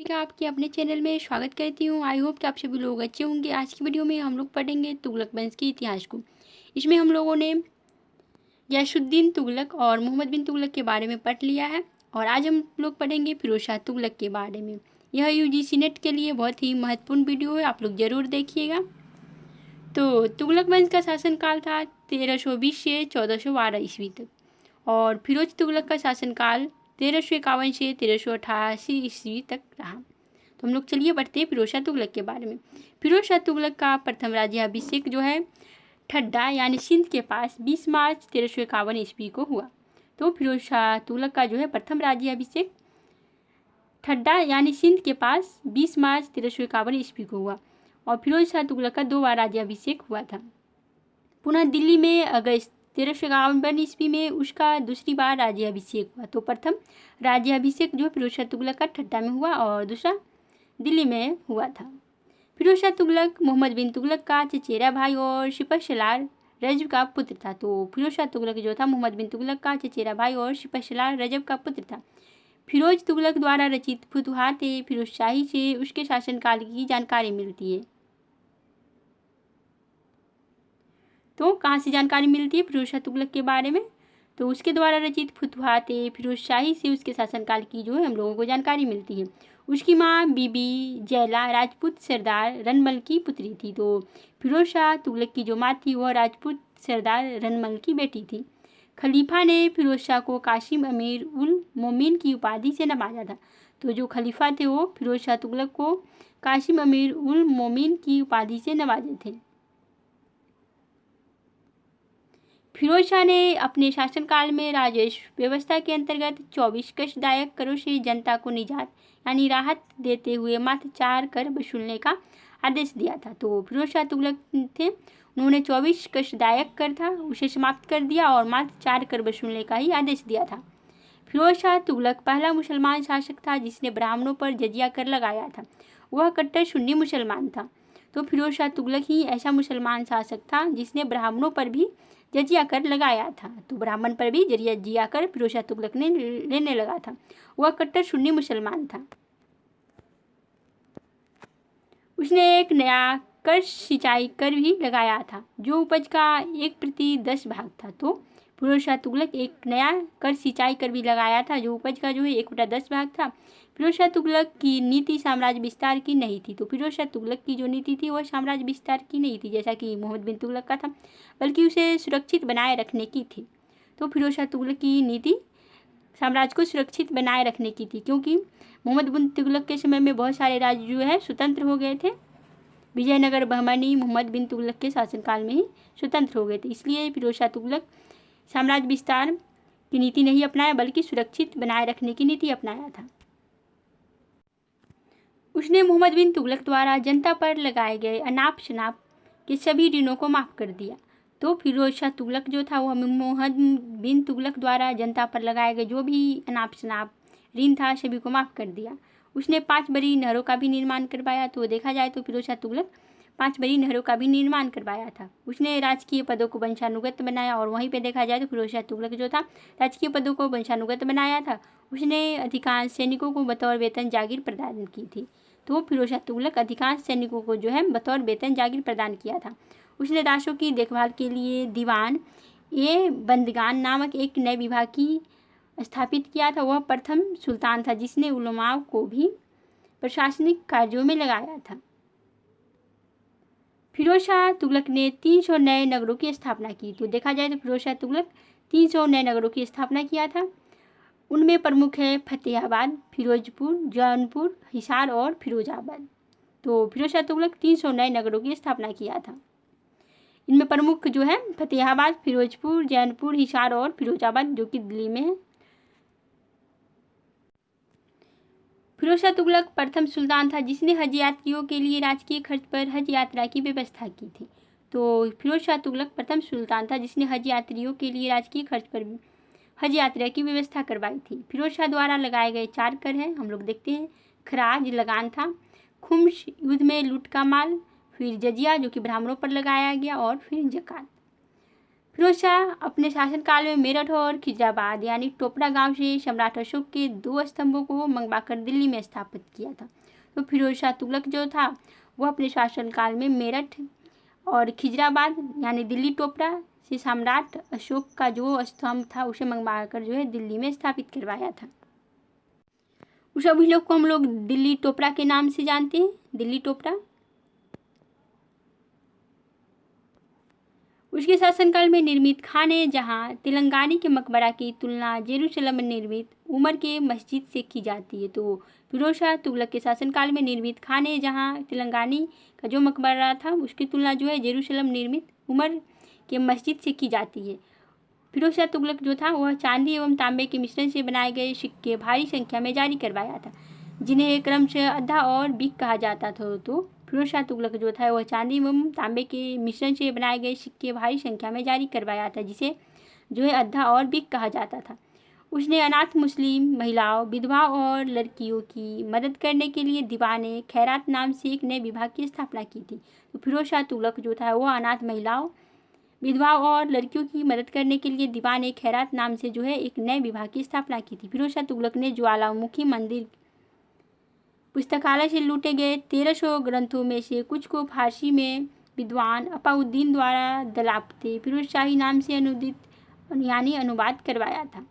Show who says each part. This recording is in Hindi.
Speaker 1: मैं आपके अपने चैनल में स्वागत करती हूँ। आई होप कि आप सभी लोग अच्छे होंगे। आज की वीडियो में हम लोग पढ़ेंगे तुगलक वंश के इतिहास को। इसमें हम लोगों ने गयासुद्दीन तुगलक और मोहम्मद बिन तुगलक के बारे में पढ़ लिया है और आज हम लोग पढ़ेंगे फिरोज शाह तुगलक के बारे में। यह यूजीसी नेट के लिए बहुत ही महत्वपूर्ण वीडियो है, आप लोग ज़रूर देखिएगा। तो तुगलक वंश का शासनकाल था 1320 से 1412 ईस्वी तक और फिरोज तुगलक का शासनकाल 1351 से 1388 ईस्वी तक रहा। तो हम लोग चलिए बढ़ते हैं फिरोज शाह तुगलक के बारे में। फिरोज शाह तुगलक का प्रथम राज्याभिषेक जो है ठड्डा यानी सिंध के पास 20 मार्च 1351 ईस्वी को हुआ। तो फिरोज शाह तुगलक का जो है प्रथम राज्याभिषेक ठड्डा यानी सिंध के पास 20 मार्च 1351 ईस्वी को हुआ और फिरोज शाह तुगलक का 2 बार राज्याभिषेक हुआ था। पुनः दिल्ली में अगस्त 1351 ईस्वी में उसका दूसरी बार राज्याभिषेक हुआ। तो प्रथम राज्याभिषेक जो फिरोज शाह तुगलक का ठड्डा में हुआ और दूसरा दिल्ली में हुआ था। फिरोज शाह तुगलक मोहम्मद बिन तुगलक का चचेरा भाई और सिपह सलार रजब का पुत्र था। तो फिरोज शाह तुगलक जो था मोहम्मद बिन तुगलक का चचेरा भाई और सिपह सलार रजब का पुत्र था। फिरोज तुगलक द्वारा रचित फुतुहात फिरोज शाही से उसके शासनकाल की जानकारी मिलती है। तो कहाँ से जानकारी मिलती है फिरोज शाह तुगलक के बारे में? तो उसके द्वारा रचित फुतुहात फिरोज शाही से उसके शासनकाल की जो है हम लोगों को जानकारी मिलती है। उसकी माँ बीबी जैला राजपूत सरदार रनमल की पुत्री थी। तो फिरोज शाह तुगलक की जो माँ थी वह राजपूत सरदार रनमल की बेटी थी। खलीफा ने फिरोज शाह को कासिम अमीर उल मोमिन की उपाधि से नवाजा था। तो जो खलीफा थे वो फिरोज शाह तुगलक को कासिम अमीर उल मोमिन की उपाधि से नवाजे थे। फिरोज शाह ने अपने शासनकाल में राजस्व व्यवस्था के अंतर्गत 24 कष्टदायक करों से जनता को निजात यानी राहत देते हुए मात्र 4 कर वसूलने का आदेश दिया था। तो फिरोज शाह तुगलक थे, उन्होंने 24 कष्टदायक कर था उसे समाप्त कर दिया और मात्र 4 कर वसूलने का ही आदेश दिया था। फिरोज शाह तुगलक पहला मुसलमान शासक था जिसने ब्राह्मणों पर जजिया कर लगाया था। वह कट्टर सुन्नी मुसलमान था। तो फिरोज शाह तुगलक ही ऐसा मुसलमान शासक था जिसने ब्राह्मणों पर भी जजिया कर लगाया था। तो ब्राह्मण पर भी जजिया कर फिरोज शाह तुगलक ने लेने लगा था। वह कट्टर सुन्नी मुसलमान था। उसने एक नया कर सिंचाई कर भी लगाया था जो उपज का 1/10 भाग था। तो फिरोज शाह तुगलक एक नया कर सिंचाई कर भी लगाया था जो उपज का जो है 1/10 भाग था। फिरोज शाह तुगलक की नीति साम्राज्य विस्तार की नहीं थी। तो फिरोज शाह तुगलक की जो नीति थी वह साम्राज्य विस्तार की नहीं थी जैसा कि मोहम्मद बिन तुगलक का था, बल्कि उसे सुरक्षित बनाए रखने की थी। तो फिरोज शाह तुगलक की नीति साम्राज्य को सुरक्षित बनाए रखने की थी क्योंकि मोहम्मद बिन तुगलक के समय में बहुत सारे राज्य जो है स्वतंत्र हो गए थे। विजयनगर बहमनी मोहम्मद बिन तुगलक के शासनकाल में ही स्वतंत्र हो गए थे, इसलिए फिरोज शाह तुगलक साम्राज्य विस्तार की नीति नहीं अपनाया बल्कि सुरक्षित बनाए रखने की नीति अपनाया था। उसने मोहम्मद बिन तुगलक द्वारा जनता पर लगाए गए अनाप शनाप के सभी ऋणों को माफ़ कर दिया। तो फिरोज शाह तुगलक जो था वह मोहम्मद बिन तुगलक द्वारा जनता पर लगाए गए जो भी अनाप शनाप ऋण था सभी को माफ़ कर दिया। उसने 5 बड़ी नहरों का भी निर्माण करवाया। तो देखा जाए तो फिरोज शाह तुगलक 5 बड़ी नहरों का भी निर्माण करवाया था। उसने राजकीय पदों को वंशानुगत बनाया और वहीं पे देखा जाए तो फिरोज शाह तुगलक जो था राजकीय पदों को वंशानुगत बनाया था। उसने अधिकांश सैनिकों को बतौर वेतन जागीर प्रदान की थी। तो फिरोज शाह तुगलक अधिकांश सैनिकों को जो है बतौर वेतन जागीर प्रदान किया था। उसने दासों की देखभाल के लिए दीवान बंदगान नामक एक नए विभाग की स्थापित किया था। वह प्रथम सुल्तान था जिसने उलमाओं को भी प्रशासनिक कार्यों में लगाया था। फिरोज शाह तुगलक ने 300 नए नगरों की स्थापना की। तो देखा जाए तो फिरोज शाह तुगलक 300 नए नगरों की स्थापना किया था। उनमें प्रमुख है फतेहाबाद, फिरोजपुर, जौनपुर, हिसार और फिरोजाबाद। तो फिरोज शाह तुगलक 300 नए नगरों की स्थापना किया था। इनमें प्रमुख जो है फतेहाबाद, फिरोजपुर, जौनपुर, हिसार और फिरोजाबाद जो कि दिल्ली में है। फिरोज शाह तुगलक प्रथम सुल्तान था जिसने हज यात्रियों के लिए राजकीय खर्च पर हज यात्रा की व्यवस्था की थी। तो फिरोज शाह तुगलक प्रथम सुल्तान था जिसने हज यात्रियों के लिए राजकीय खर्च पर हज यात्रा की व्यवस्था करवाई थी। फिरोज शाह द्वारा लगाए गए 4 कर हैं, हम लोग देखते हैं। खराज लगान था, खुम्स युद्ध में लूट का माल, फिर जजिया जो कि ब्राह्मणों पर लगाया गया और फिर जकात। फिरोज शाह अपने शासनकाल में मेरठ और खिजराबाद यानी टोपरा गांव से सम्राट अशोक के 2 स्तंभों को मंगवाकर दिल्ली में स्थापित किया था। तो फिरोज शाह तुगलक जो था वो अपने शासनकाल में मेरठ और खिजराबाद यानी दिल्ली टोपरा से सम्राट अशोक का जो स्तंभ था उसे मंगवाकर जो है दिल्ली में स्थापित करवाया था। उस अभिलेख को हम लोग दिल्ली टोपरा के नाम से जानते हैं, दिल्ली टोपरा। उसके शासनकाल में निर्मित खाने जहां तेलंगानी के मकबरा की तुलना जेरूसलम में निर्मित उमर के मस्जिद से की जाती है। तो फिरोज शाह तुगलक के शासनकाल में निर्मित खाने जहां तेलंगानी का जो मकबरा था उसकी तुलना जो है जेरूसलम निर्मित उमर के मस्जिद से की जाती है। फिरोज शाह तुगलक जो था वह चांदी एवं तांबे के मिश्रण से बनाए गए सिक्के भारी संख्या में जारी करवाया था, जिन्हें क्रमशः अद्धा और बिक कहा जाता था। तो फिरोज शाह तुगलक जो था वह चांदी एवं तांबे के मिश्रण से बनाए गए सिक्के भारी संख्या में जारी करवाया था, जिसे जो है अद्धा और बिक कहा जाता था। उसने अनाथ मुस्लिम महिलाओं, विधवाओं और लड़कियों की मदद करने के लिए दीवाने खैरात नाम से एक नए विभाग की स्थापना की थी। तो फिरोज शाह तुगलक जो था वह अनाथ महिलाओं, विधवाओं और लड़कियों की मदद करने के लिए दीवाने खैरात नाम से जो है एक नए विभाग की स्थापना की थी। फिरोज शाह तुगलक ने ज्वालामुखी मंदिर पुस्तकालय से लूटे गए 1300 ग्रंथों में से कुछ को फारसी में विद्वान अपाउद्दीन द्वारा दलाप्ते फिरोज शाही नाम से अनुदित यानी अनुवाद करवाया था।